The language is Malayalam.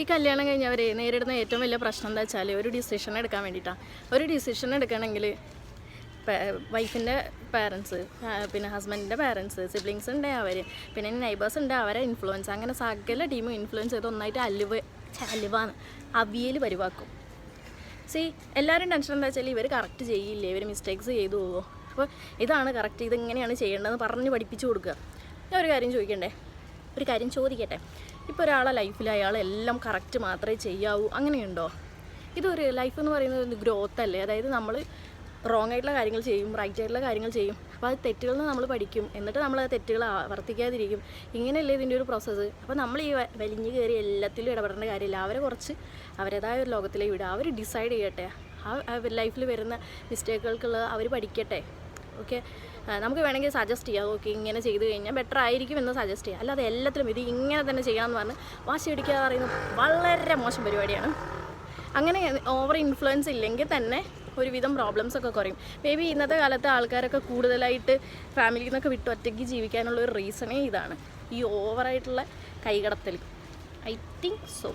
ഈ കല്യാണം കഴിഞ്ഞവർ നേരിടുന്ന ഏറ്റവും വലിയ പ്രശ്നം എന്താ വെച്ചാൽ ഒരു ഡിസിഷൻ എടുക്കാൻ വേണ്ടിയിട്ടാണ്. ഒരു ഡിസിഷൻ എടുക്കണമെങ്കിൽ വൈഫിൻ്റെ പാരൻസ്, പിന്നെ ഹസ്ബൻഡിൻ്റെ പാരൻസ്, സിബ്ലിങ്സ് ഉണ്ട് അവർ, പിന്നെ നെയ്ബേഴ്സ് ഉണ്ട് അവരെ ഇൻഫ്ലുവൻസ്, അങ്ങനെ സകല ടീമും ഇൻഫ്ലുവൻസ് ചെയ്ത് ഒന്നായിട്ട് അലുവാന്ന് അവിയൽ പരിവാക്കും. എല്ലാവരും ടെൻഷൻ എന്താ വെച്ചാൽ ഇവർ കറക്റ്റ് ചെയ്യില്ലേ, ഇവർ മിസ്റ്റേക്സ് ചെയ്തു പോകുമോ, അപ്പോൾ ഇതാണ് കറക്റ്റ്, ഇതിങ്ങനെയാണ് ചെയ്യേണ്ടതെന്ന് പറഞ്ഞ് പഠിപ്പിച്ചു കൊടുക്കുക. ഞാൻ ഒരു കാര്യം ചോദിക്കട്ടെ, ഇപ്പോൾ ഒരാളെ ലൈഫിൽ അയാളെല്ലാം കറക്റ്റ് മാത്രമേ ചെയ്യാവൂ, അങ്ങനെയുണ്ടോ? ഇതൊരു ലൈഫ് എന്ന് പറയുന്നത് ഒരു ഗ്രോത്ത് അല്ലേ? അതായത് നമ്മൾ റോങ് ആയിട്ടുള്ള കാര്യങ്ങൾ ചെയ്യും, റൈറ്റ് ആയിട്ടുള്ള കാര്യങ്ങൾ ചെയ്യും, അപ്പോൾ അത് തെറ്റുകളിൽ നിന്ന് നമ്മൾ പഠിക്കും, എന്നിട്ട് നമ്മൾ ആ തെറ്റുകൾ ആവർത്തിക്കാതിരിക്കും. ഇങ്ങനെയല്ലേ ഇതിൻ്റെ ഒരു പ്രോസസ്സ്. അപ്പോൾ നമ്മൾ ഈ വലിഞ്ഞു കയറി എല്ലാത്തിലും ഇടപെടേണ്ട കാര്യമില്ല. അവരെ കുറച്ച് അവരുടേതായ ഒരു ലോകത്തിലേക്ക് വിടുക, അവർ ഡിസൈഡ് ചെയ്യട്ടെ, ആ ലൈഫിൽ വരുന്ന മിസ്റ്റേക്കുകൾക്കുള്ളത് അവർ പഠിക്കട്ടെ. ഓക്കെ, നമുക്ക് വേണമെങ്കിൽ സജസ്റ്റ് ചെയ്യാം, ഓക്കെ ഇങ്ങനെ ചെയ്ത് കഴിഞ്ഞാൽ ബെറ്റർ ആയിരിക്കും എന്ന് സജസ്റ്റ് ചെയ്യാം. അല്ലാതെ എല്ലാത്തിലും ഇത് ഇങ്ങനെ തന്നെ ചെയ്യാമെന്ന് പറഞ്ഞ് വാശി പിടിക്കുക പറയുന്നത് വളരെ മോശം പരിപാടിയാണ്. അങ്ങനെ ഓവർ ഇൻഫ്ലുവൻസ് ഇല്ലെങ്കിൽ തന്നെ ഒരുവിധം പ്രോബ്ലംസൊക്കെ കുറയും. മേ ബി ഇന്നത്തെ കാലത്ത് ആൾക്കാരൊക്കെ കൂടുതലായിട്ട് ഫാമിലിയിൽ നിന്നൊക്കെ വിട്ട് ഒറ്റയ്ക്ക് ജീവിക്കാനുള്ള ഒരു റീസണേ ഇതാണ്, ഈ ഓവറായിട്ടുള്ള കൈകടത്തൽ. I think so.